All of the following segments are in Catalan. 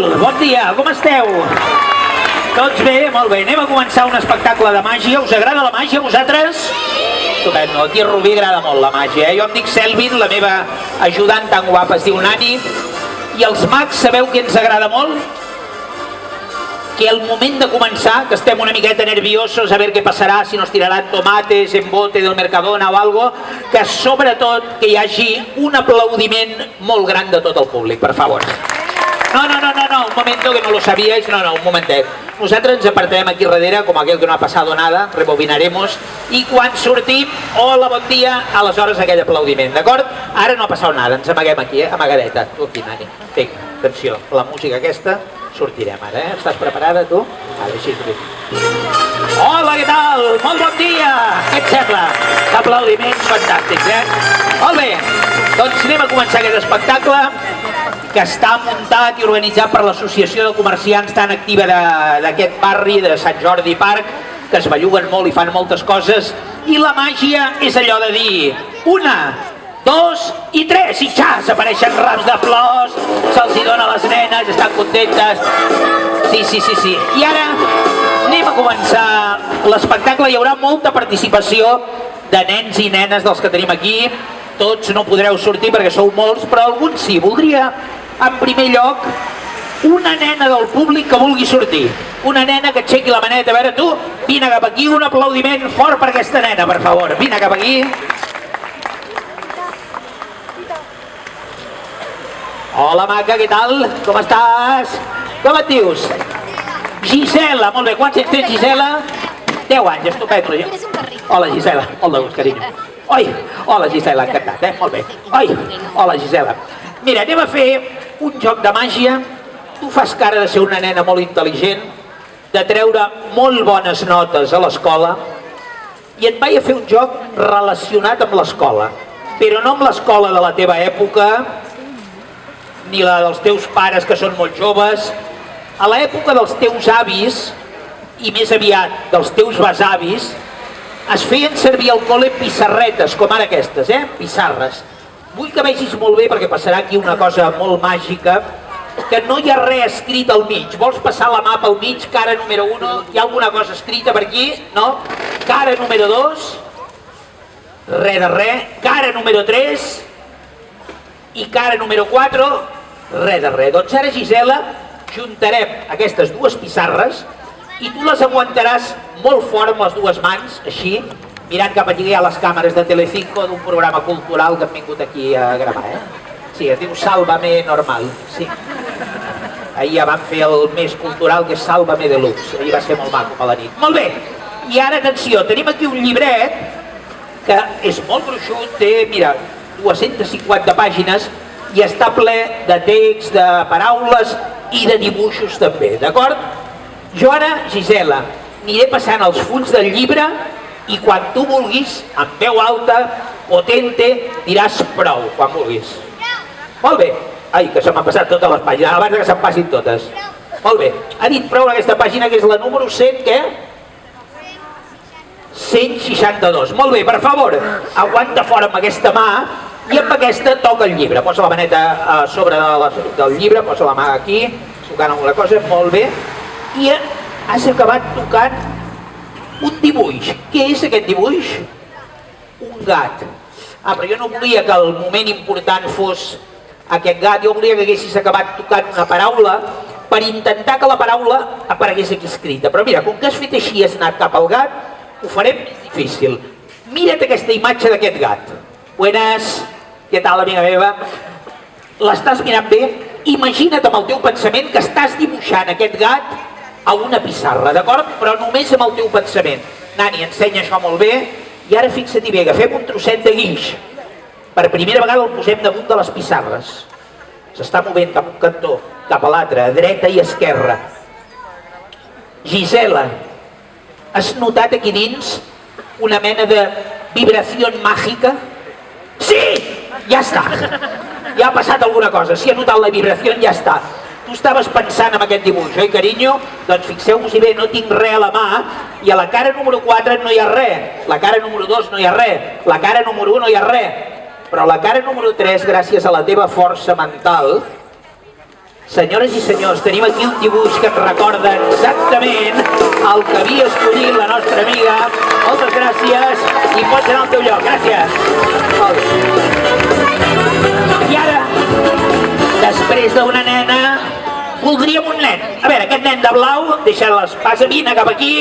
tal? Bon dia, com esteu? Tots bé? Molt bé. Anem a començar un espectacle de màgia. Us agrada la màgia a vosaltres? Estupendo. Aquí a Rubí agrada molt la màgia. Jo em dic Selvin, la meva ajudant tan guapa es diu Nani. I els mags, sabeu què ens agrada molt? Que al moment de començar, que estem una miqueta nerviosos a veure què passarà, si nos tiraran tomates en bote del Mercadona o algo, que sobretot que hi hagi un aplaudiment molt gran de tot el públic, per favor. No, un momento que no lo sabíais, no, un momentet. Nosaltres ens apartarem aquí darrere, com aquell que no ha passado nada, rebobinaremos, i quan sortim, hola, bon dia, aleshores aquell aplaudiment, d'acord? Ara no ha passat nada, ens amaguem aquí, amagadeta. Tu aquí, Nani, vinga, atenció, la música aquesta, sortirem ara, Estàs preparada, tu? Ara, així, hola, què tal? Molt bon dia! Què et sembla? Aplaudiments fantàstics, Molt bé, doncs anem a començar aquest espectacle que està muntat i organitzat per l'Associació de Comerciants tan activa d'aquest barri de Sant Jordi Parc, que es belluguen molt i fan moltes coses, i la màgia és allò de dir 1, 2 i 3, i xas, apareixen rams de flors, se'ls hi dona a les nenes, estan contentes. Sí. I ara anem a començar l'espectacle. Hi haurà molta participació de nens i nenes dels que tenim aquí. Tots no podreu sortir perquè sou molts, però alguns sí. Voldria, en primer lloc, una nena del públic que vulgui sortir. Una nena que aixequi la maneta. A veure, tu, vine cap aquí, un aplaudiment fort per aquesta nena, per favor. Vine cap aquí. Hola, maca, què tal? Com estàs? Com et dius? Gisela, molt bé. Quants anys tens, Gisela? 10 anys, estupendo. Hola, Gisela, molt de gust, carinyo. Oi, hola, Gisela, encantat, Molt bé. Oi, hola, Gisela. Mira, anem a fer un joc de màgia. Tu fas cara de ser una nena molt intel·ligent, de treure molt bones notes a l'escola, i et vaig a fer un joc relacionat amb l'escola, però no amb l'escola de la teva època, ni la dels teus pares, que són molt joves. A l'època dels teus avis, i més aviat dels teus besavis, es feien servir al col·le pissarretes, com ara aquestes, pissarres. Vull que vegis molt bé, perquè passarà aquí una cosa molt màgica, que no hi ha res escrit al mig. Vols passar la mà pel mig, cara número 1, hi ha alguna cosa escrita per aquí? No? Cara número 2, res de res. Cara número 3 i cara número 4, res de res. Doncs ara, Gisela, juntarem aquestes dues pissarres i tu les aguantaràs molt fort amb les dues mans, així, mirant cap allí a les càmeres de Telecinco d'un programa cultural que hem vingut aquí a gravar, Sí, es diu Sálvame Normal, sí. Ahir ja vam fer el més cultural, que és Sálvame Deluxe. Ahir va ser molt maco a la nit. Molt bé, i ara, atenció, tenim aquí un llibret que és molt gruixut, té, mira, 250 pàgines i està ple de text, de paraules i de dibuixos també, d'acord? Jo ara, Gisela, aniré passant els fulls del llibre i quan tu vulguis, amb veu alta, potente, diràs prou, quan vulguis. Molt bé. Ai, que se m'han passat totes les pàgines, abans que se'n passin totes. Molt bé. Ha dit prou aquesta pàgina, que és la número 100, què? 162. Molt bé, per favor, aguanta fora amb aquesta mà i amb aquesta toca el llibre. Posa la maneta a sobre del llibre, posa la mà aquí, tocant alguna cosa, molt bé. I has acabat tocant un dibuix. Què és aquest dibuix? Un gat. Però jo no volia que el moment important fos aquest gat, jo volia que haguessis acabat tocant una paraula per intentar que la paraula aparegués aquí escrita. Però mira, com que has fet així i has anat cap al gat, ho farem més difícil. Mira't aquesta imatge d'aquest gat. Buenas, què tal, amiga meva? L'estàs mirant bé? Imagina't amb el teu pensament que estàs dibuixant aquest gat a una pissarra, d'acord? Però només amb el teu pensament. Nani, ensenya això molt bé. I ara fixa-t'hi bé, agafem un trosset de guix. Per primera vegada el posem damunt de les pissarres. S'està movent cap a un cantó, cap a l'altre, a dreta i esquerra. Gisela, has notat aquí dins una mena de vibració màgica? Sí! Ja està! Ja ha passat alguna cosa. Si ha notat la vibració, ja està. Tu estaves pensant en aquest dibuix, oi, carinyo? Doncs fixeu-vos-hi bé, no tinc res a la mà i a la cara número 4 no hi ha res. La cara número 2 no hi ha res. La cara número 1 no hi ha res. Però la cara número 3, gràcies a la teva força mental, Senyores i senyors, tenim aquí un dibuix que ens recorda exactament el que havia escollit la nostra amiga. Moltes gràcies i pots anar al teu lloc. Gràcies. I ara, després d'una nena, voldríem un nen. A veure, aquest nen de blau, deixa-les pas a vine cap aquí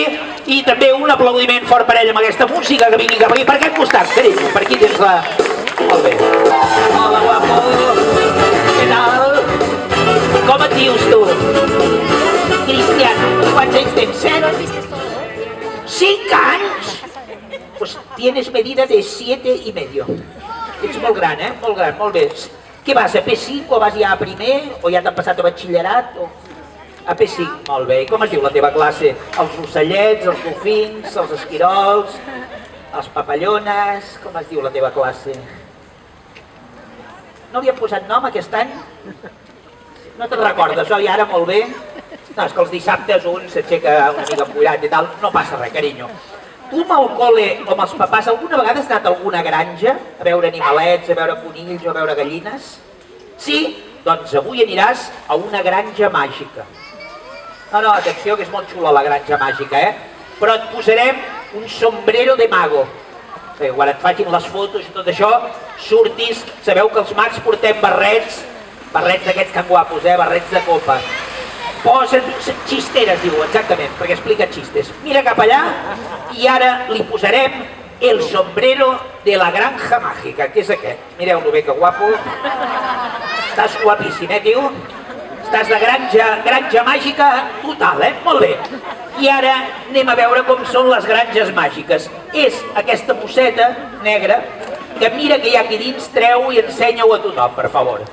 i també un aplaudiment fort per ell amb aquesta música que vingui cap aquí. Per aquest costat, carinyo, per aquí tens la... Molt bé. Hola, guapo. Què tal? Com et dius tu? Cristiano, quants anys tens? 7? 5 anys? Pues tienes medida de 7,5. Ets molt gran, molt gran, molt bé. Què vas, a P5 o vas ja a primer? O ja t'han passat a batxillerat? A P5, molt bé. I com es diu la teva classe? Els ocellets, els dofins, els esquirols, els papallones... Com es diu la teva classe? No li han posat nom aquest any? No te'n recordes, oi? Ara molt bé. No, és que els dissabtes un s'aixeca una mica empollat i tal. No passa res, carinyo. Tu amb el col·le o amb els papàs alguna vegada has anat a alguna granja a veure animalets, a veure conills o a veure gallines? Sí? Doncs avui aniràs a una granja màgica. No, atenció, que és molt xula la granja màgica, Però et posarem un sombrero de mago. Quan et facin les fotos i tot això, surtis, sabeu que els mags portem barrets d'aquests tan guapos, barrets de copa. Posen xisteres, diu, exactament, perquè explica xistes. Mira cap allà i ara li posarem el sombrero de la granja màgica, que és aquest. Mireu-lo bé, que guapo. Estàs guapíssim, tio? Estàs de granja màgica total, Molt bé. I ara anem a veure com són les granges màgiques. És aquesta bosseta negra que mira que hi ha aquí dins, treu i ensenya-ho a tothom, per favor.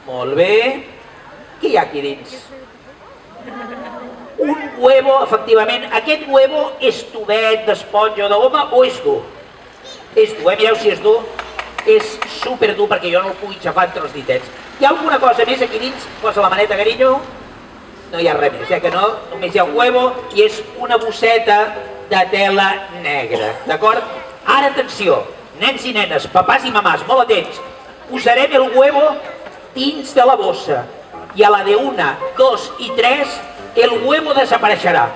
Molt bé. Què hi ha aquí dins? Un huevo, efectivament. Aquest huevo és tubet, d'esponja o de goma o és dur? És dur, mireu si és dur. És superdur perquè jo no el pugui xafar entre els ditets. Hi ha alguna cosa més aquí dins? Posa la maneta, carinyo. No hi ha res més, que no? Només hi ha un huevo i és una bosseta de tela negra, d'acord? Ara, atenció, nens i nenes, papàs i mamàs, molt atents. Posarem el huevo dins de la bossa i a la de 1, 2 i 3 el huevo desapareixerà.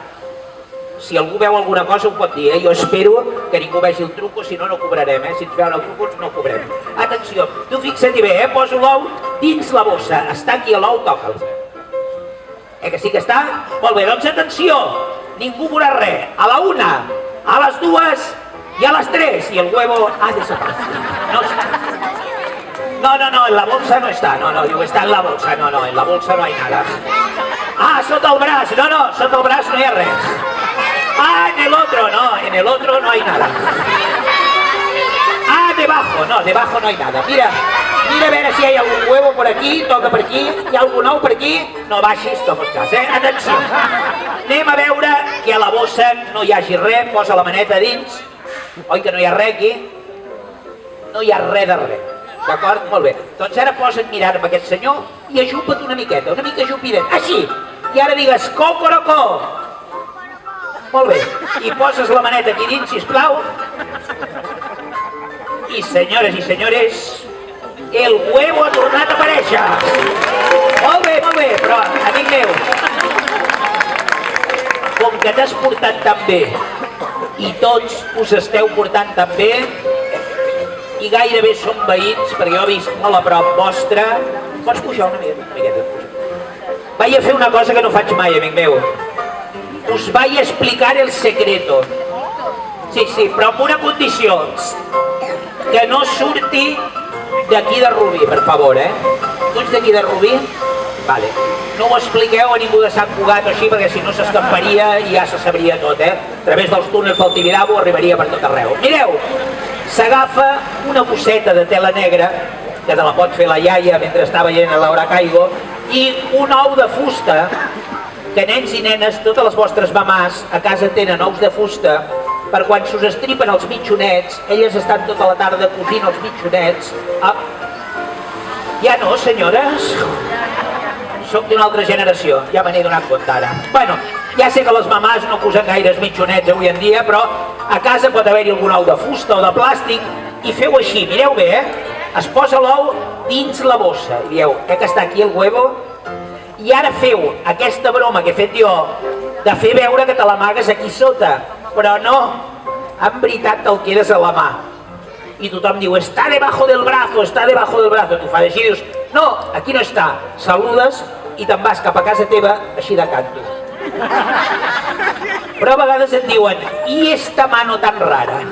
Si algú veu alguna cosa ho pot dir, Jo espero que ningú vegi el truco, si no, no cobrarem, Si ens veuen el truco no cobrem. Atenció, tu fixa't-hi bé, Poso l'ou dins la bossa, està aquí l'ou, toca'l. Que sí que està? Molt bé, doncs atenció, ningú veurà res. A la 1, a les 2 i a les 3 i el huevo ha desaparecido. No està. No, en la bolsa no está. No, digo, está en la bolsa. No, en la bolsa no hay nada. Ah, sota el braç. No, sota el braç no hi ha res. Ah, en el otro no hay nada. Ah, debajo no hay nada. Mira a veure si hi ha algun huevo por aquí, toca per aquí, hi ha algun ou per aquí, no baixis, no fos cas, Atenció, anem a veure que a la bossa no hi hagi res, posa la maneta dins, oi que no hi ha res aquí? No hi ha res de res, d'acord? Molt bé, doncs ara posa't mirant amb aquest senyor i ajupa't una miqueta, una mica ajupidet, així, i ara digues cocorocó. Molt bé, i poses la maneta aquí dins, sisplau. I senyores i senyores, el huevo ha tornat a aparèixer. Molt bé, però, amic meu, com que t'has portat tan bé i tots us esteu portant tan bé i gairebé som veïns, perquè jo he vist molt a prop vostre, pots pujar una miqueta? Vaig a fer una cosa que no faig mai, amic meu. Us vaig explicar el secreto. Sí, però amb una condició, que no surti d'aquí de Rubí, per favor, Tu ets d'aquí de Rubí? Vale. No ho expliqueu a ningú de Sant Cugat o així, perquè si no s'escamparia i ja se sabria tot, A través dels túnels del Tibidabo arribaria per tot arreu. Mireu, s'agafa una bosseta de tela negra, que te la pot fer la iaia mentre està veient l'Hora Caigo, i un ou de fusta, que nens i nenes, totes les vostres mamàs a casa tenen ous de fusta, per quan s'us estripen els mitjonets, elles estan tota la tarda cosint els mitjonets. Ja no, senyores? Soc d'una altra generació, ja me n'he donat compte ara. Bueno, ja sé que les mamàs no cosen gaires mitjonets avui en dia, però a casa pot haver-hi algun ou de fusta o de plàstic, i feu així, mireu bé, es posa l'ou dins la bossa. I dieu, que està aquí el huevo? I ara feu aquesta broma que he fet jo, de fer veure que te l'amagues aquí sota. Però no, en veritat te'l quedes a la mà. I tothom diu, està debajo del brazo, està debajo del brazo. Tu fas així i dius, no, aquí no està. Saludes i te'n vas cap a casa teva així de canto. Però a vegades et diuen, i esta mano tan rara?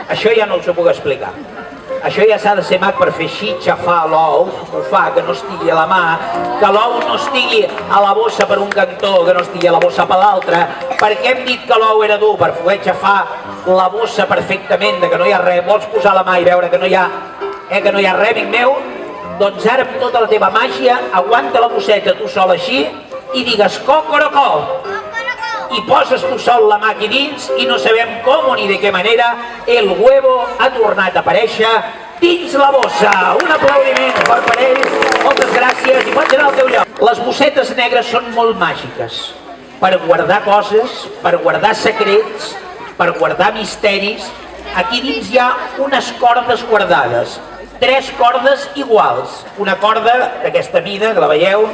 Això ja no us ho puc explicar. Això ja s'ha de ser mag per fer així, xafar l'ou, ho fa, que no estigui a la mà, que l'ou no estigui a la bossa per un cantó, que no estigui a la bossa per l'altre. Per què hem dit que l'ou era dur? Per poder xafar la bossa perfectament, de que no hi ha res. Vols posar la mà i veure que no hi ha res, amic meu? Doncs ara, amb tota la teva màgia, aguanta la bosseta tu sol així i digues cocorocó. I poses tu sol la mà aquí dins i no sabem com ni de què manera el huevo ha tornat a aparèixer dins la bossa. Un aplaudiment fort per ells, moltes gràcies i pots anar al teu lloc. Les bossetes negres són molt màgiques per guardar coses, per guardar secrets, per guardar misteris. Aquí dins hi ha unes cordes guardades, 3 cordes iguals, una corda d'aquesta mida, que la veieu,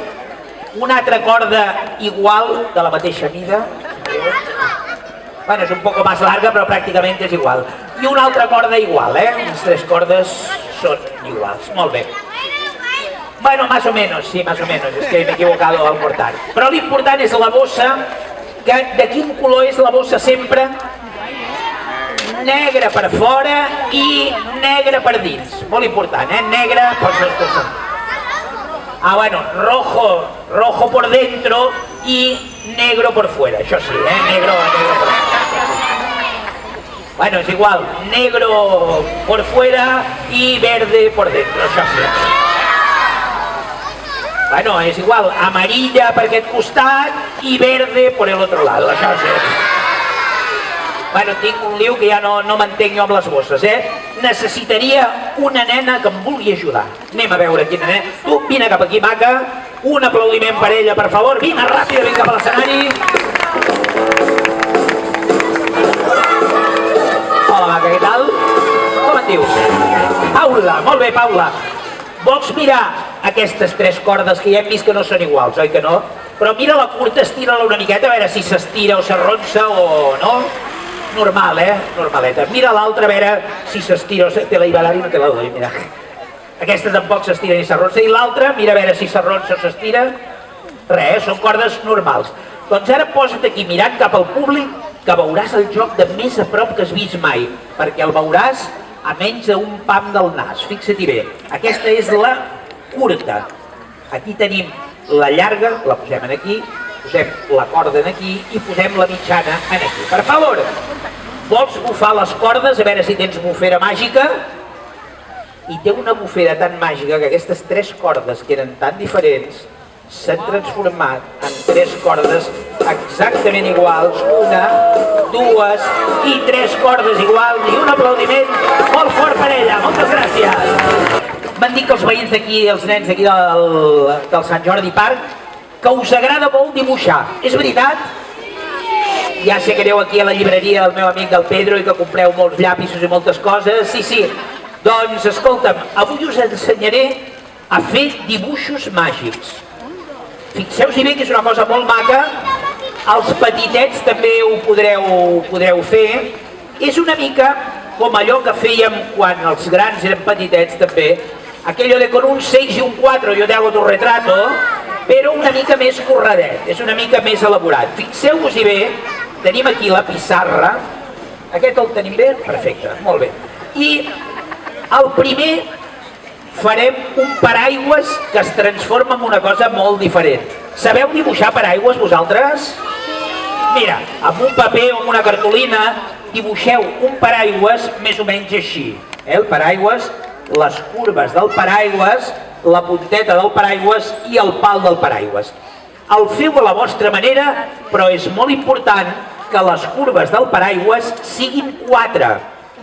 una altra corda igual, de la mateixa mida. Bueno, és un poco más larga, però pràcticament és igual. I una altra corda igual, Les 3 cordes són iguals. Molt bé. Bueno, más o menos, sí, más o menos. És que m'he equivocado al portar. Però l'important és la bossa, que de quin color és la bossa sempre? Negra per fora i negra per dins. Molt important, Negra pels seus costats. Bueno, rojo por dentro y negro por fuera, això sí, negro por fuera. Bueno, es igual, negro por fuera y verde por dentro, això sí. Bueno, es igual, amarilla per aquest costat i verde por el otro lado, això sí. Bueno, tinc un liu que ja no m'entenc jo amb les bosses, Necessitaria una nena que em vulgui ajudar. Anem a veure quina nena. Tu, vine cap aquí, maca. Un aplaudiment per ella, per favor. Vine ràpida, vine cap a l'escenari. Hola, maca, què tal? Com et dius? Paula, molt bé, Paula. Vols mirar aquestes 3 cordes que ja hem vist que no són iguals, oi que no? Però mira la curta, estira-la una miqueta, a veure si s'estira o s'arronsa o no. Normal, normaleta. Mira l'altra, a veure si s'estira o te la iba a dar i no te la doy, mira. Aquesta tampoc s'estira ni s'arronsa. I l'altra, mira a veure si s'arronsa o s'estira. Res, són cordes normals. Doncs ara posa't aquí mirant cap al públic, que veuràs el joc de més a prop que has vist mai, perquè el veuràs a menys d'un pam del nas. Fixa-t'hi bé. Aquesta és la curta. Aquí tenim la llarga, la posem aquí, posem la corda aquí i posem la mitjana aquí. Per favor, vols bufar les cordes, a veure si tens bufera màgica? I té una bufera tan màgica que aquestes 3 cordes que eren tan diferents s'han transformat en 3 cordes exactament iguals, 1, 2 i 3 cordes iguals, i un aplaudiment molt fort per ella. Moltes gràcies. M'han dit que els veïns d'aquí, els nens d'aquí del Sant Jordi Park, que us agrada molt dibuixar. És veritat? Ja sé que aneu aquí a la llibreria del meu amic del Pedro i que compreu molts llapisos i moltes coses. Sí. Doncs, escolta'm, avui us ensenyaré a fer dibuixos màgics. Fixeu-vos bé que és una cosa molt maca. Els petitets també ho podreu fer. És una mica com allò que fèiem quan els grans eren petitets també. Aquello de con un 6 y un 4 yo te hago tu retrato, però una mica més corredet, és una mica més elaborat. Fixeu-vos-hi bé, tenim aquí la pissarra. Aquest el tenim bé? Perfecte, molt bé. I el primer farem un paraigües que es transforma en una cosa molt diferent. Sabeu dibuixar paraigües vosaltres? Mira, amb un paper o amb una cartolina dibuixeu un paraigües més o menys així. El paraigües, les curves del paraigües, la punteta del paraigües i el pal del paraigües. El feu a la vostra manera, però és molt important que les curves del paraigües siguin 4,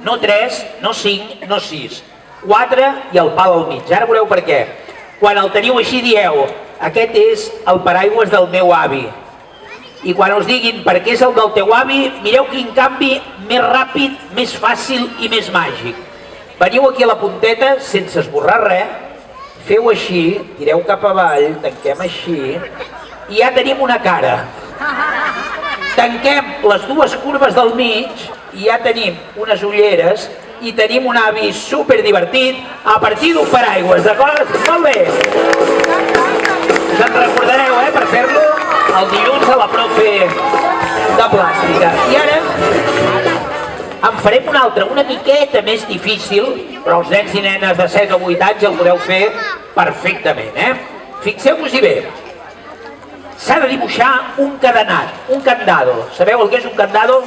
no 3, no 5, no 6. 4 i el pal al mig. Ara veureu per què. Quan el teniu així dieu, aquest és el paraigües del meu avi. I quan us diguin per què és el del teu avi, mireu quin canvi més ràpid, més fàcil i més màgic. Veniu aquí a la punteta sense esborrar res, feu així, tireu cap avall, tanquem així, i ja tenim una cara. Tanquem les dues curves del mig i ja tenim unes ulleres i tenim un avi superdivertit a partir d'un paraigües, d'acord? Molt bé! Us en recordareu, per fer-lo el dilluns a la profe de plàstica. I ara en farem un altre, una miqueta més difícil, però els nens i nenes de 7 o 8 anys el podeu fer perfectament, Fixeu-vos-hi bé. S'ha de dibuixar un cadenat, un candado. Sabeu el que és un candado?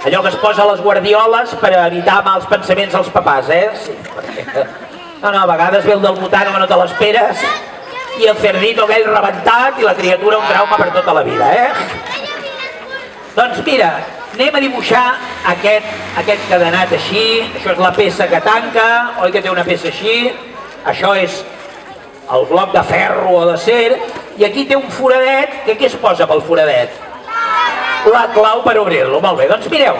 Allò que es posa a les guardioles per evitar mals pensaments als papàs, Sí, perquè... No, a vegades ve el del botano que no te l'esperes i el cerdito aquell rebentat i la criatura un trauma per tota la vida, Doncs mira, anem a dibuixar aquest cadenat així. Això és la peça que tanca, oi que té una peça així? Això és el bloc de ferro o d'acer, i aquí té un foradet, que què es posa pel foradet? La clau per obrir-lo. Molt bé, doncs mireu,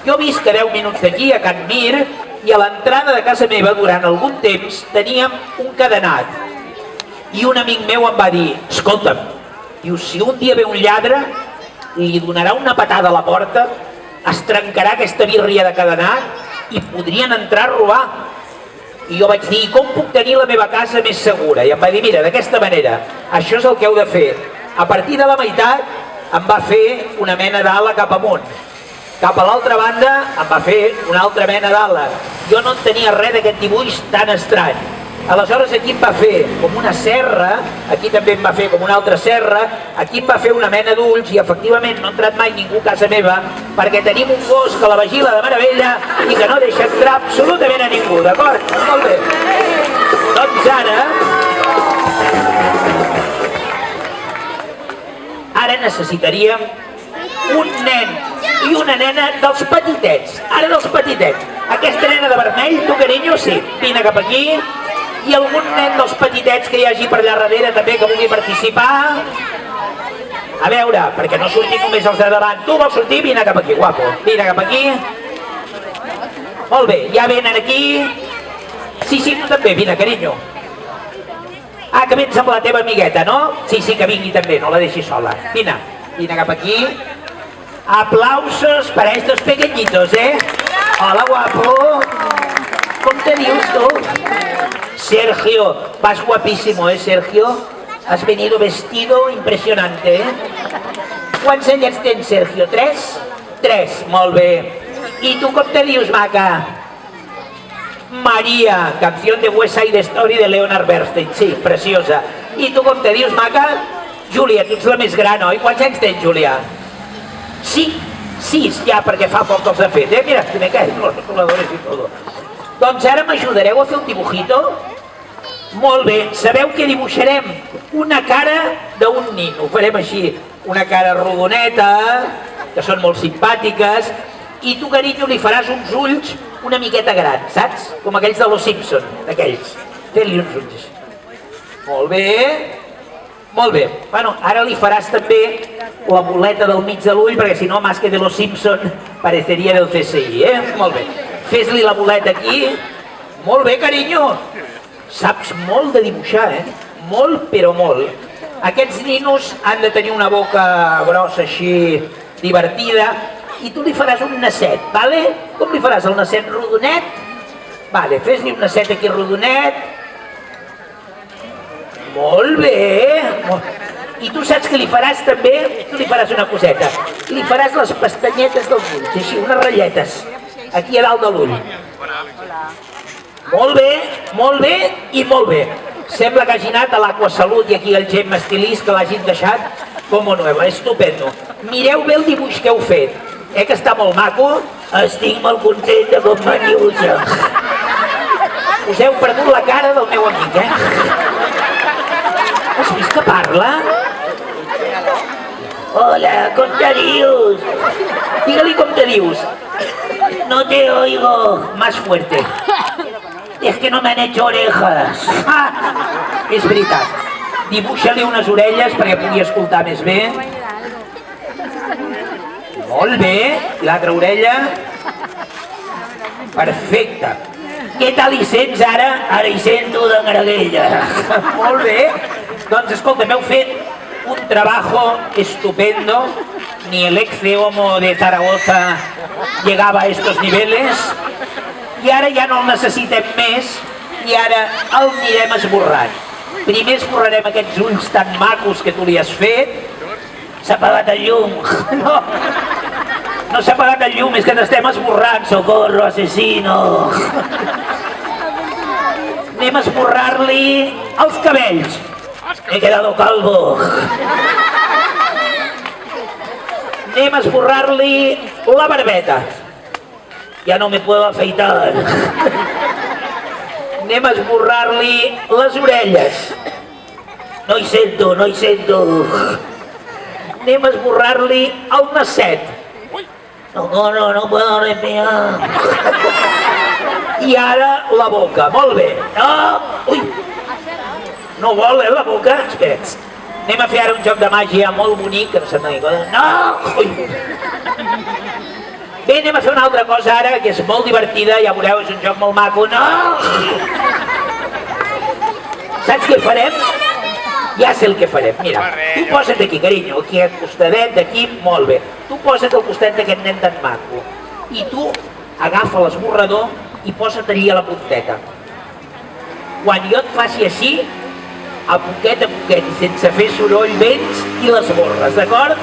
jo visc a 10 minuts d'aquí, a Can Mir, i a l'entrada de casa meva, durant algun temps, teníem un cadenat. I un amic meu em va dir, escolta'm, diu, si un dia ve un lladre, li donarà una patada a la porta, es trencarà aquesta birria de cadenat i podrien entrar a robar. I jo vaig dir, com puc tenir la meva casa més segura? I em va dir, mira, d'aquesta manera, això és el que heu de fer. A partir de la meitat em va fer una mena d'ala cap amunt. Cap a l'altra banda em va fer una altra mena d'ala. Jo no entenia res d'aquest dibuix tan estrany. Aleshores aquí em va fer com una serra, aquí també em va fer com una altra serra, aquí em va fer una mena d'ulls i efectivament no ha entrat mai ningú a casa meva perquè tenim un gos que la vigila de meravella i que no deixa entrar absolutament a ningú, d'acord? Molt bé. Doncs ara necessitaríem un nen i una nena dels petitets, ara dels petitets. Aquesta nena de vermell, tu carinyo, sí, vine cap aquí. I algun nen dels petitets que hi hagi per allà darrere també que vulgui participar. A veure, perquè no surtin només els de davant. Tu vols sortir? Vine cap aquí, guapo. Vine cap aquí. Molt bé, ja venen aquí. Sí, tu també, vine, carinyo. Ah, que vens amb la teva amigueta, no? Sí, que vingui també, no la deixis sola. Vine cap aquí. Aplausos para estos pequeñitos, Hola, guapo. ¿Cómo te dius tú? Sergio, vas guapísimo, Sergio? Has venido vestido impresionante, ¿Quants anyets tens, Sergio? 3? 3, molt bé. I tu com te dius, maca? Maria, canción de West Side Story de Leonard Bernstein. Sí, preciosa. I tu com te dius, maca? Júlia, tu ets la més gran, oi? Quants anys tens, Júlia? Sí, 6, ja, perquè fa poc els ha fet, Mira, me caen los rotuladores i tot. Doncs ara m'ajudareu a fer un dibujito? Molt bé, sabeu que dibuixarem una cara d'un nino. Ho farem així, una cara rodoneta, que són molt simpàtiques, i tu, carinyo, li faràs uns ulls una miqueta grans, saps? Com aquells de Los Simpson, aquells. Fes-li uns ulls. Molt bé. Molt bé. Bueno, ara li faràs també la boleta del mig de l'ull, perquè si no, más que de Los Simpson, pareceria del CSI, Molt bé. Fes-li la boleta aquí. Molt bé, carinyo. Saps molt de dibuixar, Molt, però molt. Aquests ninos han de tenir una boca grossa així, divertida, i tu li faràs un nasset, vale? Com li faràs el nasset rodonet? Vale, fes-li un nasset aquí rodonet. Molt bé. I tu saps que li faràs també, tu li faràs una coseta, li faràs les pestanyetes dels ulls, així, unes ratlletes, aquí a dalt de l'ull. Molt bé i molt bé. Sembla que hagi anat a l'Aquasalut i aquí al Gemma Estilís, que l'hagin deixat com a nueva. Estupendo. Mireu bé el dibuix que heu fet. Que està molt maco? Estic molt content de com va dibuixar. Us heu perdut la cara del meu amic, Has vist que parla? Hola, com te dius? Digue-li com te dius. No te oigo. Más fuerte. Es que no me han hecho orejas. És veritat. Dibuixa-li unes orelles perquè pugui escoltar més bé. Molt bé. I l'altra orella. Perfecte. Què tal hi sents ara? Ara hi sento de meravella. Molt bé. Doncs escolta, m'heu fet un trabajo estupendo. Ni el ex-homo de Zaragoza llegava a estos niveles. I ara ja no el necessitem més. I ara el anirem esborrant. Primer esborrarem aquests ulls tan macos que tu li has fet. S'ha apagat el llum. No s'ha apagat el llum, és que t'estem esborrant. Socorro, asesino. Anem a esborrar-li els cabells. He quedado calvo. Anem a esborrar-li la barbeta. Ja no me puedo afeitar. Anem a esborrar-li les orelles. No hi sento, no hi sento. Anem a esborrar-li el nasset. No puedo respirar. I ara la boca, molt bé. Ui! No vol, la boca? Espera. Anem a fer ara un joc de màgia molt bonic, que no se'n doni cosa. No! Ui! Bé, anem a fer una altra cosa ara, que és molt divertida, ja veureu, és un joc molt maco. No! Saps què farem? Ja sé el que farem. Mira, tu posa't aquí, carinyo, aquí al costadet d'aquí, molt bé. Tu posa't al costat d'aquest nen tan maco. I tu agafa l'esborrador i posa't allí a la punteta. Quan jo et faci així, a poquet, i sense fer soroll, vens i l'esborres, d'acord?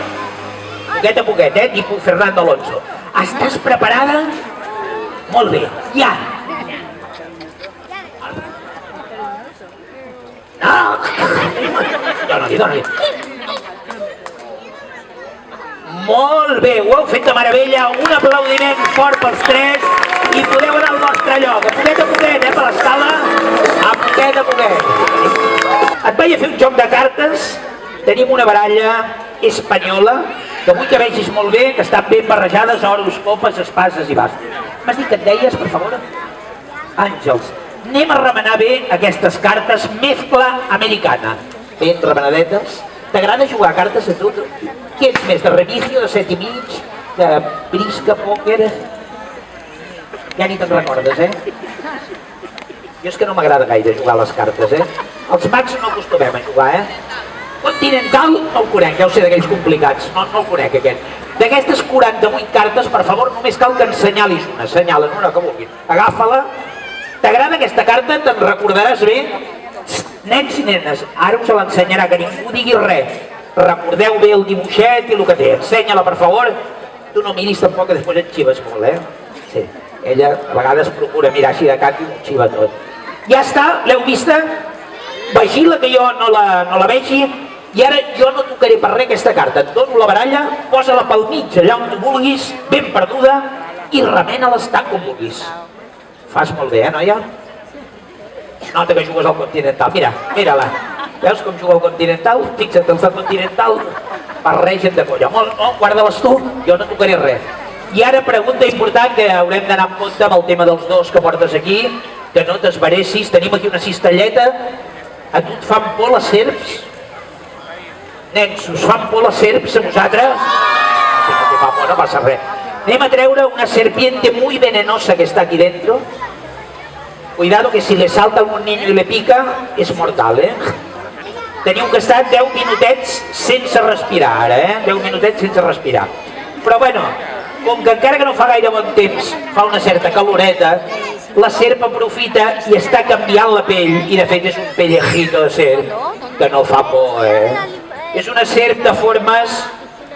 A poquet, tipus Fernando Alonso. Estàs preparada? Molt bé, ja! No! Dóna-li. Molt bé, ho heu fet de meravella. Un aplaudiment fort pels tres i podeu anar al vostre lloc. A poquet, per l'escala. A poquet. Et vaig a fer un joc de cartes. Tenim una baralla espanyola que vull que vegis molt bé, que estan ben barrejades, oros, copes, espases i bastos. M'has dit que et deies, per favor? Àngels. Anem a remenar bé aquestes cartes mezcla americana. Ben remenadetes. T'agrada jugar a cartes a tu? Què ets més, de remigio, de 7 i mig, de brisca, pòquer? Ja ni te'n recordes, Jo és que no m'agrada gaire jugar a les cartes, Els mags no acostumem a jugar, Continental no el conec, ja ho sé d'aquells complicats, no el conec aquest. D'aquestes 48 cartes, per favor, només cal que ensenyalis una, assenyalen una que vulguin. Agafa-la. T'agrada aquesta carta? Te'n recordaràs bé? Nens i nenes, ara us l'ensenyarà, que ningú digui res. Recordeu bé el dibuixet i el que té. Ensenya-la, per favor. Tu no miris tampoc, que després et xives molt, Sí. Ella a vegades procura mirar així de cap i ho xiva tot. Ja està, l'heu vista? Vigila que jo no la vegi. I ara jo no tocaré per res aquesta carta. Et dono la baralla, posa-la pel mig, allà on tu vulguis, ben perduda, i remena-les tant com vulguis. Fas molt bé, noia? Nota que jugues al Continental. Mira-la. Veus com juga al Continental? Fixa't, els del Continental barregen de colla. No, guarda-les tu, jo no tocaré res. I ara pregunta important que haurem d'anar en compte amb el tema dels dos que portes aquí, que no t'esveressis. Tenim aquí una cistelleta. A tu et fan por les serps? Nens, us fan por les serps a vosaltres? Si no te fa por, no passa res. Anem a treure una serpiente muy venenosa que está aquí dentro. Cuidado que si le salta a algún niño y le pica, és mortal, Teniu que estar 10 minutets sense respirar, ara, 10 minutets sense respirar. Però bueno, com que encara que no fa gaire bon temps, fa una certa caloreta, la serp aprofita i està canviant la pell, i de fet és un pellejito de serp, que no fa por, És una serp de formes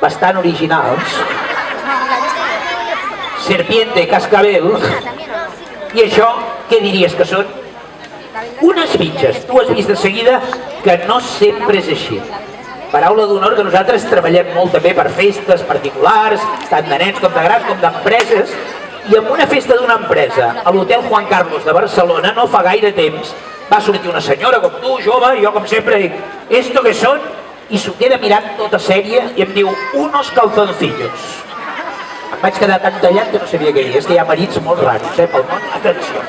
bastant originals. Serpiente, cascabel. I això, què diries que són? Unes bitxes. Tu has vist de seguida que no sempre és així. Paraula d'honor que nosaltres treballem molt també per festes particulars, tant de nens com de grans com d'empreses, i en una festa d'una empresa, a l'Hotel Juan Carlos de Barcelona, no fa gaire temps, va sortir una senyora com tu, jove, i jo com sempre dic, ¿esto qué son? I s'ho queda mirant tota sèrie i em diu, unos calzoncillos. Em vaig quedar tan tallat que no sabia què dir, és que hi ha marits molt raros, pel món, atenció.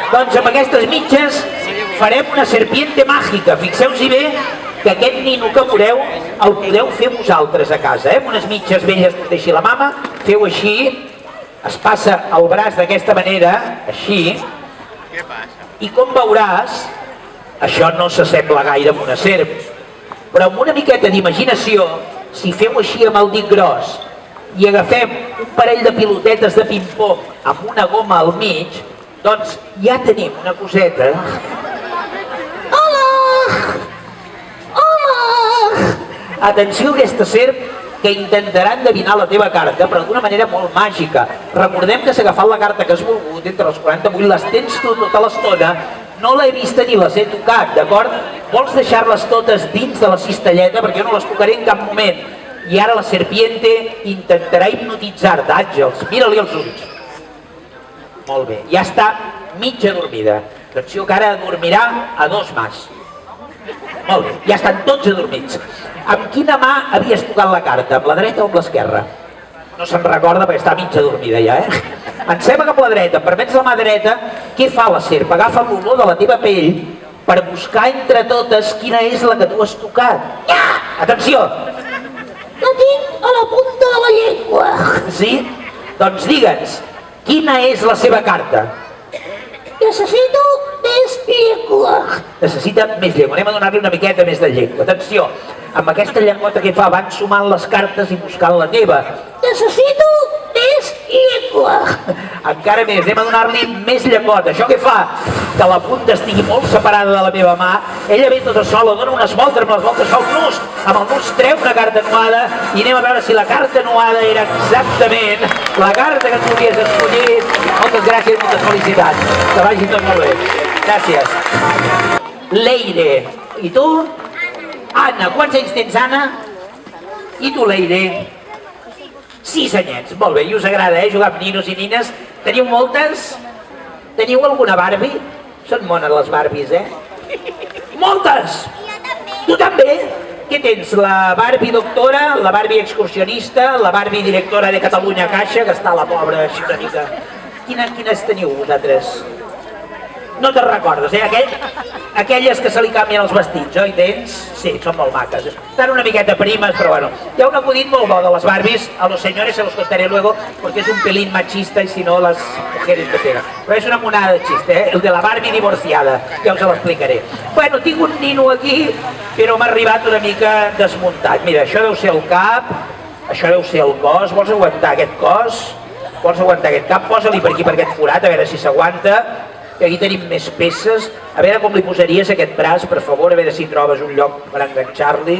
Doncs amb aquestes mitges farem una serpiente màgica, fixeu-s'hi bé que aquest nino que veureu el podeu fer vosaltres a casa, amb unes mitges velles que us deixi la mama, feu així, es passa el braç d'aquesta manera, així, I com veuràs, això no s'assembla gaire a una serp, però amb una miqueta d'imaginació, si feu així amb el dit gros i agafem un parell de pilotetes de ping-pong amb una goma al mig, doncs ja tenim una coseta. Hola! Hola! Atenció a aquesta serp que intentarà endevinar la teva carta, però d'una manera molt màgica. Recordem que s'ha agafat la carta que has volgut entre els 48, les tens tu tota l'estona, no l'he vista ni les he tocat, d'acord? Vols deixar-les totes dins de la cistelleta perquè jo no les tocaré en cap moment. I ara la serpiente intentarà hipnotitzar-te, Àngels, mira-li els ulls. Molt bé, ja està mitja dormida. Atenció que ara dormirà a dos mas. Molt bé, ja estan tots adormits. Amb quina mà havies tocat la carta? Amb la dreta o amb l'esquerra? No se'n recorda perquè està mitja dormida ja, Em sembla que amb la dreta. Per menys la mà dreta, què fa la serp? Agafa l'olor de la teva pell per buscar entre totes quina és la que tu has tocat. Ja! Atenció! La tinc a la punta de la llengua. Sí? Doncs digue'ns, quina és la seva carta? Necessito més llengua. Necessita més llengua. Anem a donar-li una miqueta més de llengua. Atenció, amb aquesta llengüeta que fa van sumant les cartes i buscant la teva. Necessito més llengua. Encara més, anem a donar-li més llengüeta. Això què fa? Que la punta estigui molt separada de la meva mà. Ella ve tota sola, dona unes voltes, amb les voltes fa un nus. Amb el nus treu una carta nuada i anem a veure si la carta nuada era exactament la carta que tu havies escollit. Moltes gràcies i moltes felicitats. Que vagi tot molt bé. Gràcies. Leire. I tu? Anna. Quants anys tens, Anna? I tu, Leire? 6 anyets. Molt bé. I us agrada, jugar amb ninos i nines? Teniu moltes? Teniu alguna Barbie? Són mones les Barbies, Moltes! Tu també? Què tens? La Barbie doctora, la Barbie excursionista, la Barbie directora de Catalunya Caixa, que està la pobra així una mica. Quines teniu vosaltres? No te'n recordes, Aquelles que se li canvien els vestits, oi tens? Sí, són molt maques. Estan una miqueta primes, però bueno. Hi ha un acudit molt bo de les Barbies, a los señores se los contaré luego, porque es un pelín machista y si no las mujeres que pegan. Però és una monada de xiste, El de la Barbie divorciada, ja us l'explicaré. Bueno, tinc un nino aquí, però m'ha arribat una mica desmuntat. Mira, això deu ser el cap, això deu ser el cos. Vols aguantar aquest cos? Vols aguantar aquest cap? Posa-li per aquí, per aquest forat, a veure si s'aguanta. Que aquí tenim més peces. A veure com li posaries aquest braç, per favor, a veure si trobes un lloc per enganxar-li.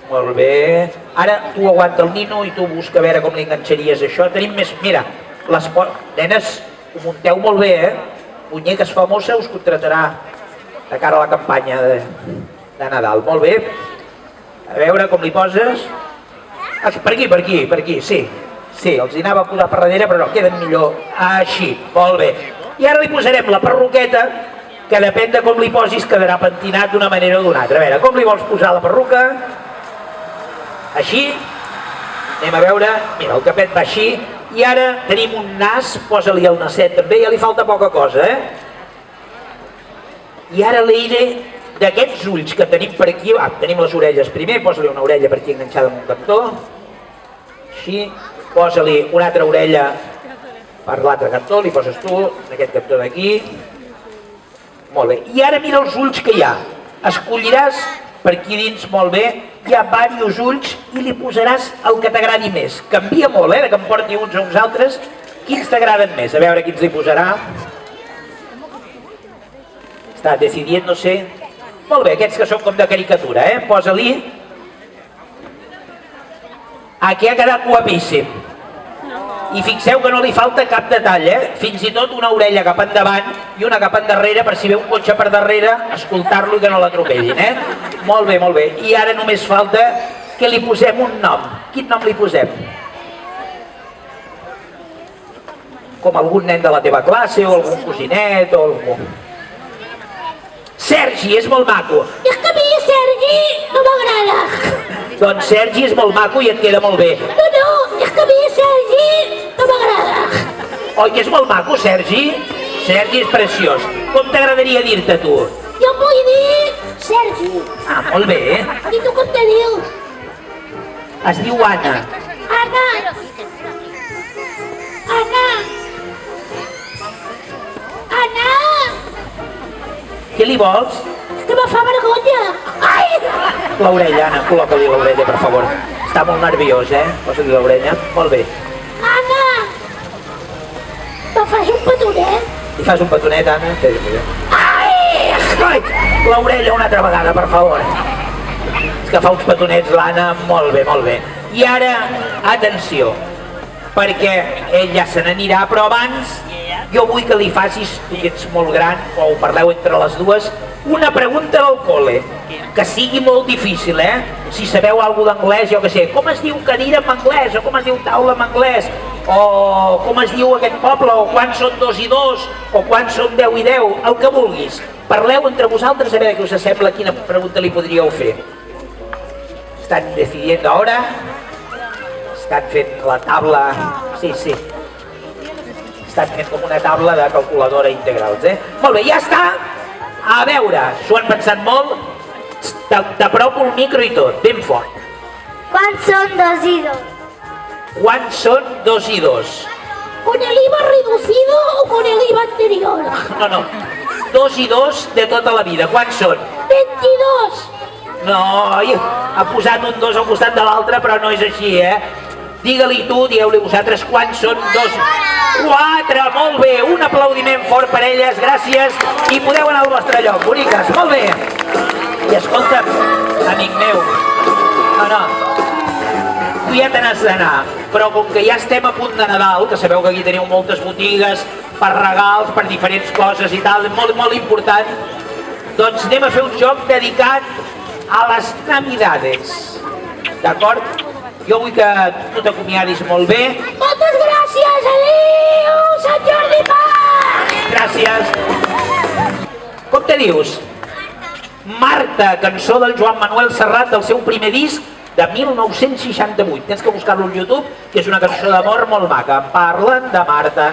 Molt bé. Ara tu aguanta el nino i tu busca a veure com li enganxaries això. Tenim més... Mira, nenes, ho munteu molt bé, Muñeques Famosa us contratarà de cara a la campanya de Nadal. Molt bé. A veure com li poses. Per aquí, sí. Sí, els hi anava a posar per darrere, però no, queden millor. Així, molt bé. I ara li posarem la perruqueta, que depèn de com li posis quedarà pentinat d'una manera o d'una altra. A veure, com li vols posar la perruca? Així. Anem a veure. Mira, el capet va així. I ara tenim un nas, posa-li el naset també, ja li falta poca cosa, I ara l'Eire, d'aquests ulls que tenim per aquí, tenim les orelles primer, posa-li una orella per aquí enganxada en un cantó. Així. Posa-li una altra orella per l'altre cantó, li poses tu, en aquest cantó d'aquí. Molt bé. I ara mira els ulls que hi ha. Escolliràs per aquí dins, molt bé, hi ha diversos ulls i li posaràs el que t'agradi més. Canvia molt, de que em porti uns a uns altres. Quins t'agraden més? A veure quins li posarà. Està decidiéndose. Molt bé, aquests que són com de caricatura, Posa-li. Aquí ha quedat guapíssim. I fixeu que no li falta cap detall, Fins i tot una orella cap endavant i una cap endarrere per si ve un cotxe per darrere, escoltar-lo i que no l'atropellin, Molt bé, molt bé. I ara només falta que li posem un nom. Quin nom li posem? Com algun nen de la teva classe o algun cosinet o algú. Sergi, és molt maco. És que a mi Sergi no m'agrada. Doncs Sergi és molt maco i et queda molt bé. No, és que a mi Sergi no m'agrada. Oi que és molt maco, Sergi? Sergi és preciós. Com t'agradaria dir-te, tu? Jo em vull dir Sergi. Molt bé. I tu com te dius? Es diu Anna. Anna. Anna. Anna. Què li vols? És que me fa vergonya. Ai! L'orella, Anna, col·loca-li l'orella, per favor. Està molt nerviós, Posa-li l'orella. Molt bé. Anna! Me fas un petonet? Li fas un petonet, Anna? Ai! Ai! L'orella una altra vegada, per favor. És que fa uns petonets l'Anna. Molt bé, molt bé. I ara, atenció, perquè ell ja se n'anirà, però abans jo vull que li facis, tu que ets molt gran, o ho parleu entre les dues, una pregunta del col·le, que sigui molt difícil, Si sabeu alguna d'anglès, jo què sé, com es diu cadira en anglès, o com es diu taula en anglès, o com es diu aquest poble, o quants són 2 i 2, o quants són 10 i 10, el que vulguis. Parleu entre vosaltres a veure què us sembla, quina pregunta li podríeu fer. Estan decidiendo ahora. Estan fent la taula... Sí. Estan fent com una taula de calculadora integrals, Molt bé, ja està. A veure, s'ho han pensat molt. T'apropo el micro i tot, ben fort. Quants són 2 i 2? Quants són 2 i 2? ¿Con el IVA reducido o con el IVA anterior? No. 2 i 2 de tota la vida. Quants són? 22. No, ha posat un 2 al costat de l'altre, però no és així, Digue-li tu, digueu-li vosaltres quants són 2. 4, molt bé, un aplaudiment fort per elles, gràcies, i podeu anar al vostre lloc, boniques, molt bé. I escolta'm, amic meu, no, tu ja te n'has d'anar, però com que ja estem a punt de Nadal, que sabeu que aquí teniu moltes botigues per regals, per diferents coses i tal, molt important, doncs anem a fer un joc dedicat a les Navidades, d'acord? Jo vull que tu t'acomiadis molt bé. Moltes gràcies, adéu, Sant Jordi Paz! Gràcies. Com te dius? Marta, cançó del Joan Manuel Serrat del seu primer disc de 1968. Tens que buscar-lo al YouTube, que és una cançó d'amor molt maca. Parlen de Marta.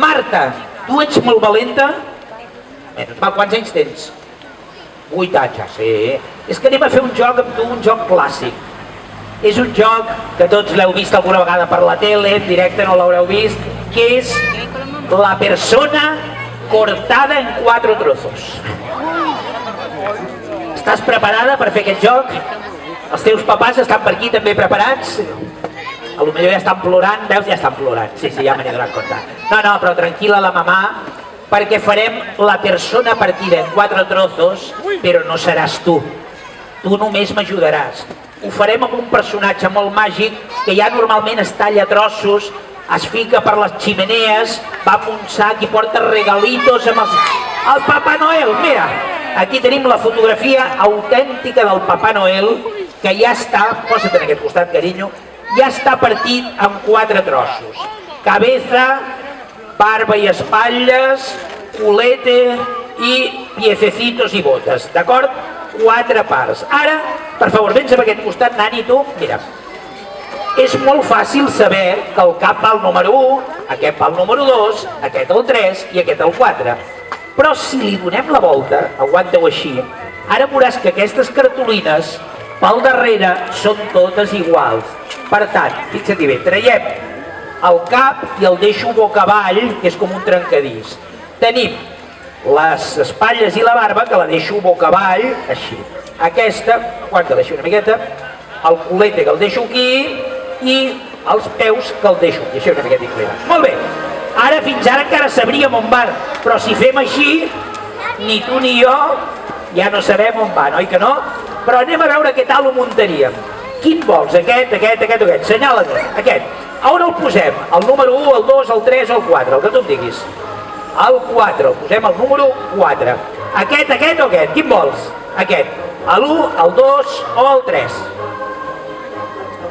Marta, tu ets molt valenta? Quants anys tens? 8 anys, sí. És que anem a fer un joc amb tu, un joc clàssic. És un joc que tots l'heu vist alguna vegada per la tele, en directe no l'haureu vist, que és la persona cortada en 4 trozos. Estàs preparada per fer aquest joc? Els teus papàs estan per aquí també preparats? A lo millor ja estan plorant, veus? Ja estan plorant. Sí, ja me n'he donat compte. No, però tranquil·la la mamà, perquè farem la persona partida en 4 trozos, però no seràs tu. Tu només m'ajudaràs. Ho farem amb un personatge molt màgic que ja normalment es talla a trossos, es fica per les ximenees, va amb un sac i porta regalitos amb el Papa Noel. Mira, aquí tenim la fotografia autèntica del Papa Noel, que ja està, posa't en aquest costat, carinyo, ja està partit en 4 trossos. Cabeza, barba i espatlles, culete i piececitos i botes, d'acord? 4 parts. Ara, per favor, vens amb aquest costat, Nani, tu, mira. És molt fàcil saber que el cap va al número 1, aquest va al número 2, aquest al 3 i aquest al 4. Però si li donem la volta, aguanta-ho així, ara veuràs que aquestes cartolines pel darrere són totes iguals. Per tant, fixa't-hi bé, traiem el cap i el deixo boca avall, que és com un trencadís. Tenim les espatlles i la barba, que la deixo boca avall, així. Aquesta, aguanta-la així una miqueta, el culete que el deixo aquí i els peus que el deixo aquí, així una miqueta inclinat. Molt bé, ara fins ara encara sabríem on van, però si fem així, ni tu ni jo ja no sabem on van, oi que no? Però anem a veure què tal ho muntaríem. Quin vols? Aquest? Senyala-te, aquest. A on el posem? El número 1, el 2, el 3 o el 4? El que tu em diguis. El 4, posem el número 4. Aquest o aquest? Quin vols? Aquest. L'1, el 2 o el 3?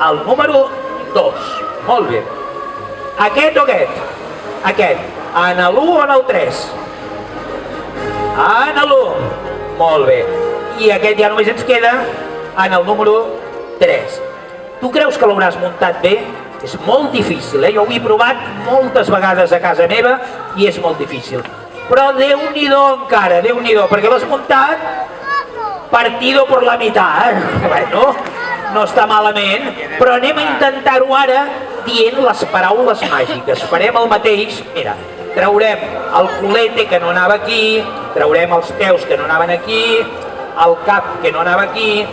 El número 2. Molt bé. Aquest o aquest? Aquest. En l'1 o en el 3? En l'1. Molt bé. I aquest ja només ens queda en el número 3. Tu creus que l'hauràs muntat bé? És molt difícil, jo ho he provat moltes vegades a casa meva i és molt difícil. Però Déu-n'hi-do encara, Déu-n'hi-do, perquè l'has muntat partido por la mitad. Bueno, no està malament, però anem a intentar-ho ara dient les paraules màgiques. Farem el mateix, mira, traurem el culete que no anava aquí, traurem els peus que no anaven aquí, el cap que no anava aquí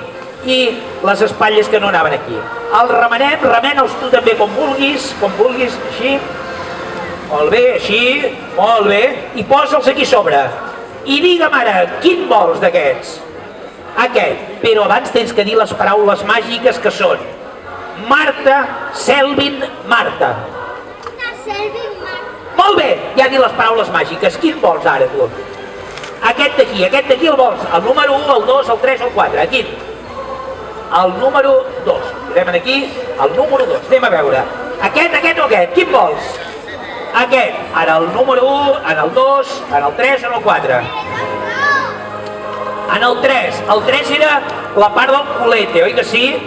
i les espatlles que no anaven aquí. El remenem, remena'ls tu també com vulguis, així. Molt bé, així, molt bé, i posa'ls aquí sobre. I digue'm ara, quin vols d'aquests? Aquest, però abans tens que dir les paraules màgiques que són Marta, Selvin, Marta. Molt bé, ja he dit les paraules màgiques. Quin vols ara, tu? Aquest d'aquí el vols. El número 1, el 2, el 3 o el 4. Aquí. El número 2. Posem aquí el número 2. Anem a veure. Aquest o aquest? Quin vols? Aquest. Ara el número 1, en el 2, en el 3 o en el 4. En el 3. El 3 era la part del culete, oi que sí?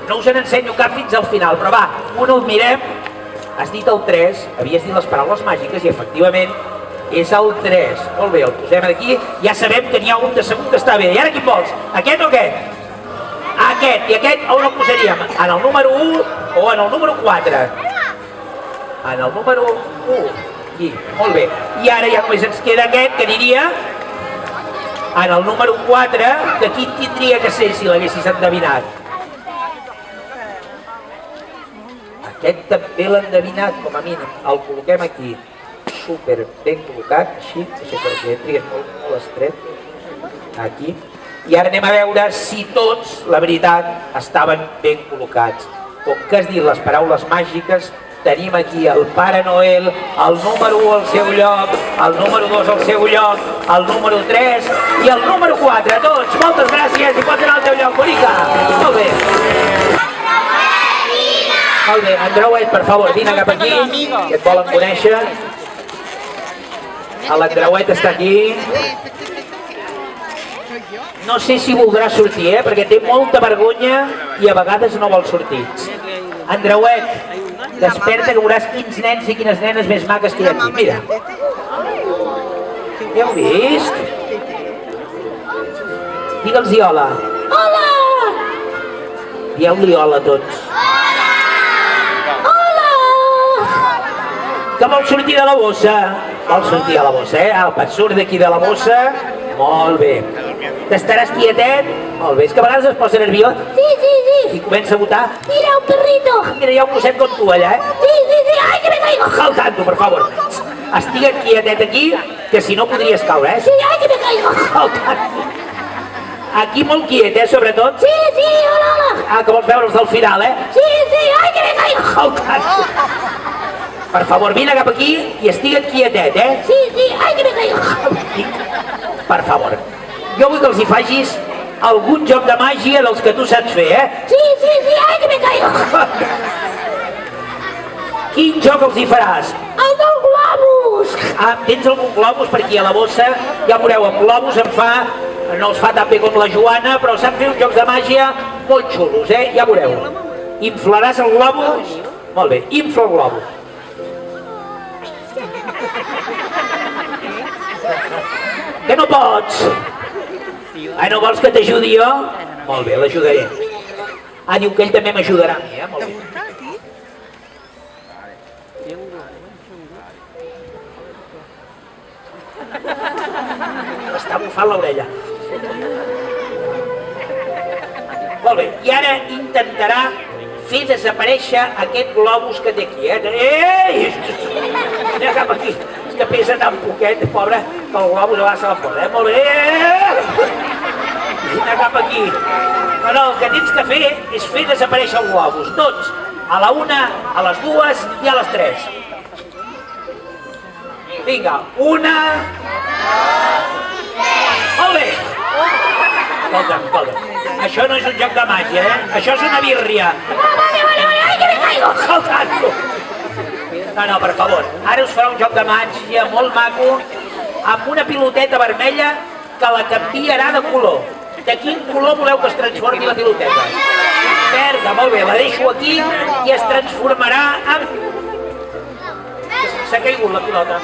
No us n'ensenyo cap fins al final, però va, un el mirem. Has dit el 3, havies dit les paraules màgiques i efectivament és el 3. Molt bé, el posem aquí. Ja sabem que n'hi ha un de segur que està bé. I ara quin vols? Aquest o aquest? Aquest. I aquest on el posaríem? En el número 1 o en el número 4? En el número 1. Aquí. Molt bé. I ara ja només ens queda aquest que aniria en el número 4, que quin tindria que ser si l'haguessis endevinat? Aquest també l'ha endevinat, com a mínim. El col·loquem aquí, super ben col·locat, així, no sé per què entri, és molt estret. Aquí. I ara anem a veure si tots, la veritat, estaven ben col·locats. Com que has dit les paraules màgiques, tenim aquí el Pare Noel, el número 1 al seu lloc, el número 2 al seu lloc, el número 3 i el número 4. Tots, moltes gràcies i pots anar al teu lloc, bonica. Molt bé. Molt bé, Andreuet, per favor, vine cap aquí, que et volen conèixer. L'Andreuet està aquí. No sé si voldrà sortir, perquè té molta vergonya i a vegades no vol sortir. Andreuet, desperta que veuràs quins nens i quines nenes més maques que hi ha aquí. Mira. Ja heu vist? Digue'ls-hi hola. Hola! Dieu-li hola a tots. Que vol sortir de la bossa? Vol sortir de la bossa, eh? Apa, surt d'aquí de la bossa. Molt bé. T'estaràs quietet? Molt bé. És que a vegades es posa nerviós. Sí. I comença a votar. Mira, un perrito. Mira, hi ha un gosset com tu allà, eh? Sí. Ai, que me caigo. Al tanto, per favor. Estigue't quietet aquí, que si no podries caure, eh? Sí, ai, que me caigo. Al tanto. Aquí molt quiet, eh, sobretot. Sí, hola. Ah, que vols veure'ls del final, eh? Sí, ai, que me caigo. Al tanto. Per favor, vine cap aquí i estigue't quietet, eh? Sí, ai, que me caigo. Per favor. Jo vull que els hi facis algun joc de màgia dels que tu saps fer, eh? Sí, ai, que me caigo. Quin joc els hi faràs? El del globus. Ah, tens algun globus per aquí a la bossa? Ja veureu, amb globus no els fa tan bé com la Joana, però sap fer un joc de màgia molt xulos, eh? Ja veureu. Inflaràs el globus? Molt bé, infla el globus. Que no pots? Ah, no vols que t'ajudi jo? Molt bé, l'ajudaré. Ah, diu que ell també m'ajudarà a mi, eh? Molt bé. Està bufant l'orella. Molt bé, i ara intentarà fer desaparèixer aquest globus que té aquí, eh? Ei! Vine cap aquí. És que pesa tan poquet, pobre, que el globus a vegades se l'emporta, eh? Molt bé! Vine cap aquí. No, el que tens que fer és fer desaparèixer el globus, tots. A la 1, a les 2 i a les 3. Vinga, 1, 2, 3. Molt bé. Escolta. Això no és un joc de màgia, eh? Això és una bírria. Ai, que me caigo. Escolta-ho. No, per favor. Ara us farà un joc de màgia molt maco amb una piloteta vermella que la canviarà de color. De quin color voleu que es transformi la piloteta? Verda, molt bé. La deixo aquí i es transformarà en... S'ha caigut la pilota.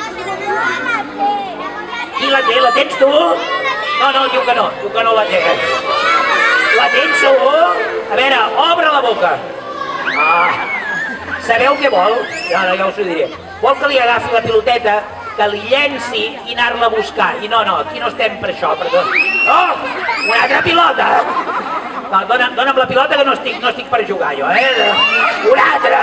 Qui la té? La tens tu? No, diu que no la té. La tens segur? A veure, obre la boca. Sabeu què vol? No, ja us ho diré. Vol que li agafi la piloteta que li llenci i anar-la a buscar. I no, aquí no estem per això, perdó. Oh, una altra pilota! Va, dona'm la pilota que no estic per jugar jo, Una altra!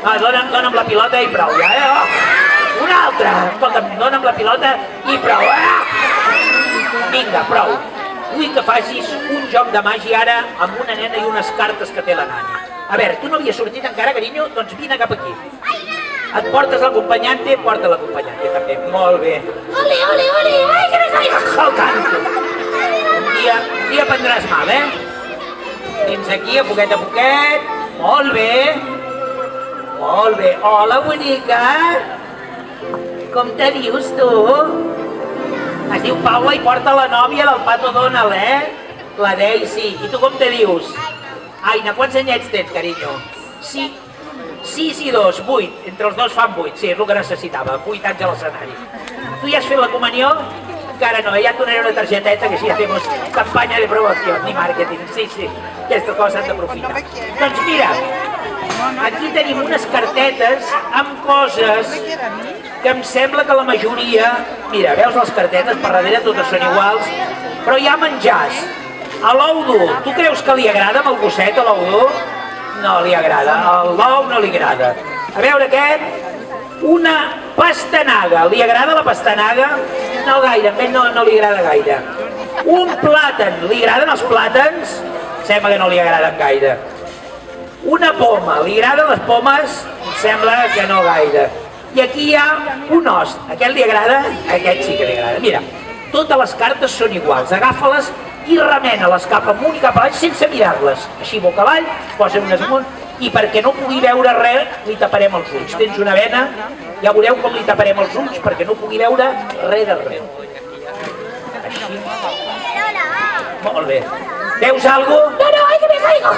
Va, dona'm la pilota i prou, ja, Oh, una altra! Escolta'm, dona'm la pilota i prou, Vinga, prou. Vull que facis un joc de màgia ara amb una nena i unes cartes que té la nani. A veure, tu no havies sortit encara, carinyo? Doncs vine cap aquí. Et portes l'acompanyante? Porta l'acompanyante també. Molt bé. Ole, ole, ole! Ai, que me caigo! El canto. Un dia prendràs mal, Vins aquí a poquet. Molt bé. Molt bé. Hola, bonica. Com te dius, tu? Es diu Paula i porta la nòvia del Pato Donald, La Daisy. I tu com te dius? Aina, quants anyets tens, carinyo? 6 i 2, 8. Entre els dos fan 8, sí, és el que necessitava. 8 anys a l'escenari. Tu ja has fet la comunió? Encara no, ja et donaré una targeteta que així ja fem campanya de promoció, ni màrqueting. Sí, aquestes coses s'han d'aprofitar. Doncs mira, aquí tenim unes cartetes amb coses que em sembla que la majoria... Mira, veus les cartetes? Per darrere totes són iguals, però hi ha menjars. A l'ou dur, tu creus que li agrada amb el gosset a l'ou dur? No li agrada, al l'ou no li agrada. A veure aquest, una pastanaga. Li agrada la pastanaga? No gaire, a ell no li agrada gaire. Un plàtan, li agraden els plàtans? Sembla que no li agraden gaire. Una poma, li agraden les pomes? Sembla que no gaire. I aquí hi ha un os. Aquest li agrada? Aquest sí que li agrada. Mira, totes les cartes són iguals. Agafa-les i remena-les cap amunt i cap avall sense mirar-les. Així, boca avall, posa-les amunt i perquè no pugui veure res, li taparem els ulls. Tens una vena, ja veureu com li taparem els ulls perquè no pugui veure res de res. Així. Molt bé. Veus alguna cosa? No, ai, que me caigo!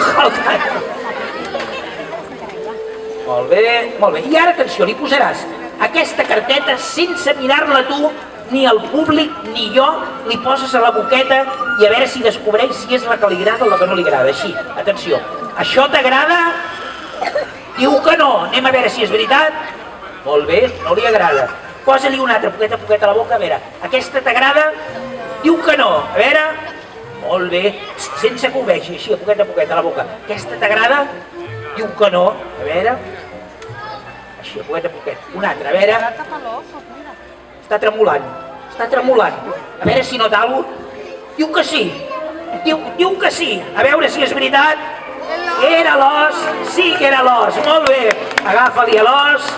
Molt bé. I ara, atenció, li posaràs aquesta carteta sense mirar-la tu, ni el públic, ni jo, li poses a la boqueta i a veure si descobreix si és la que li agrada o la que no li agrada. Així, atenció. Això t'agrada? Diu que no. Anem a veure si és veritat. Molt bé, no li agrada. Posa-li una altra poquet a la boca, a veure. Aquesta t'agrada? Diu que no. A veure. Molt bé. Sense que ho vegi, així, a poquet a la boca. Aquesta t'agrada? Diu que no. A veure. Així, a poquet. Una altra, a veure. Està tremolant. A veure si nota alguna cosa. Diu que sí. Diu que sí. A veure si és veritat. Era l'os. Sí que era l'os. Molt bé. Agafa-li a l'os.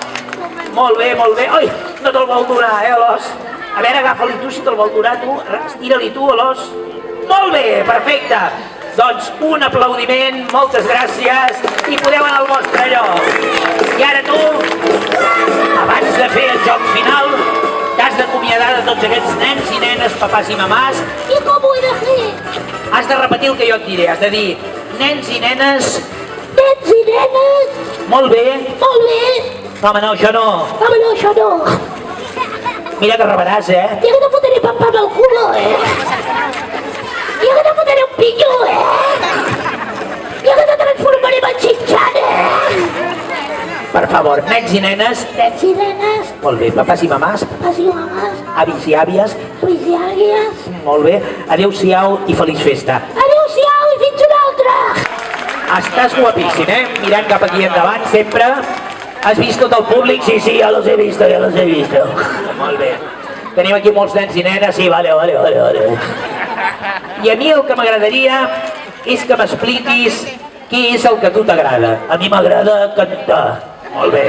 Molt bé. Ai, no te'l vol donar, l'os. A veure, agafa-li tu si te'l vol donar, tu. Estira-li tu a l'os. Molt bé, perfecte. Doncs un aplaudiment, moltes gràcies i podeu anar al vostre lloc. I ara tu, abans de fer el joc final, t'has d'acomiadar de tots aquests nens i nenes, papàs i mamàs. I com ho he de fer? Has de repetir el que jo et diré, has de dir nens i nenes. Nens i nenes. Molt bé. Molt bé. No, home, no, això no. Home, no, això no. Mira que rebaràs, I que te fotré papà amb el culo, I que te fotré un pinyó, I que te transformaré en xinxana, Per favor, nens i nenes. Nens i nenes. Molt bé, papàs i mamàs. Papàs i mamàs. Avis i àvies. Avis i àvies. Molt bé. Adéu-siau i feliç festa. Adéu-siau i fins una altra. Estàs guapíssim, Mirant cap aquí endavant, sempre. Has vist tot el públic? Sí, ja los he visto. Molt bé. Tenim aquí molts nens i nenes, sí, vale. I a mi el que m'agradaria és que m'expliquis què és el que a tu t'agrada. A mi m'agrada cantar. Molt bé,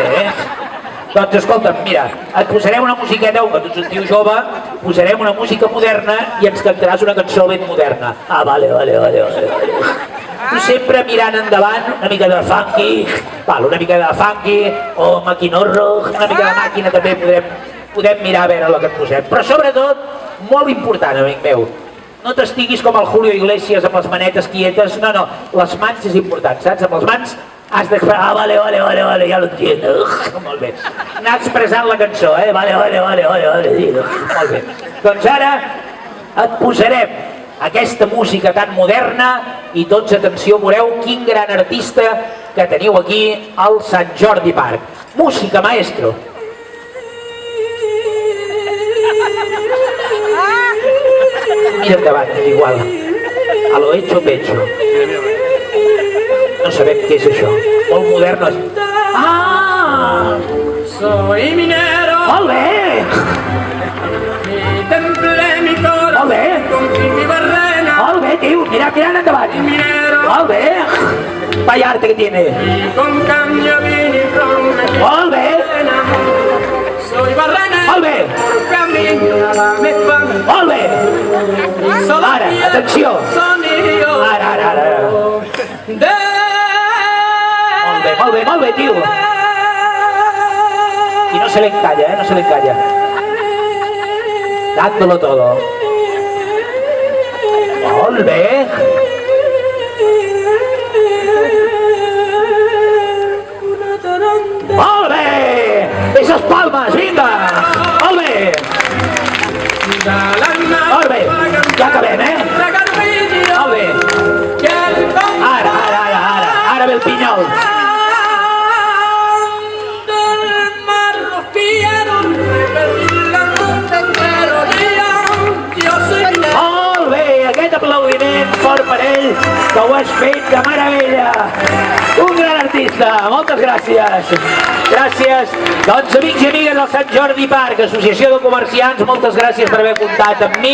Doncs escolta'm, mira, et posarem una musiqueta, que tu ets un tio jove, posarem una música moderna i ens cantaràs una cançó ben moderna. Ah, vale. Tu sempre mirant endavant, una mica de funky, o maquinorro, una mica de màquina també podem mirar a veure la que et posem. Però sobretot, molt important, amic meu, no t'estiguis com el Julio Iglesias amb les manetes quietes, no, les mans és important, saps? Amb les mans has d'expressar, vale, ja lo entiendo, molt bé. Anar expressant la cançó, vale, molt bé. Doncs ara et posarem aquesta música tan moderna i tots, atenció, veureu quin gran artista que teniu aquí al Sant Jordi Park. Música, maestro. Mira endavant, és igual. A lo hecho pecho. No sabem què és això. Molt moderno. Ah! Soy minero, Molt bé! mi temple, mi coro, Molt bé! con mi barrena, Molt bé, tio. Mira, mira endavant. minero, Molt bé! Vaya arte que tiene. y con cambio vino y ron me Molt bé! soy barrena, Molt bé! porque a mí nada me paga. Molt bé! Solo Ara, quiero atenció. sonido Ara. de Molt bé, tio. Y no se le encalla, no se le encalla. Dándolo todo. Molt bé. Molt bé! Esas palmas, vinga! Molt bé! Molt bé, ja acabem, eh? Molt bé. Ara ve el pinyol. Molt bé, aquest aplaudiment fort per ell, que ho has fet de meravella. Un gran artista, moltes gràcies. Gràcies. Doncs, amics i amigues del Sant Jordi Parc, Associació de Comerciants, moltes gràcies per haver comptat amb mi.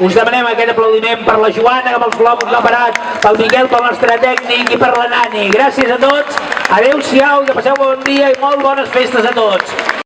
Us demanem aquest aplaudiment per la Joana, que amb els globus l'ha parat, pel Miquel, pel nostre tècnic, i per la Nani. Gràcies a tots. Adéu-siau, que passeu bon dia i molt bones festes a tots.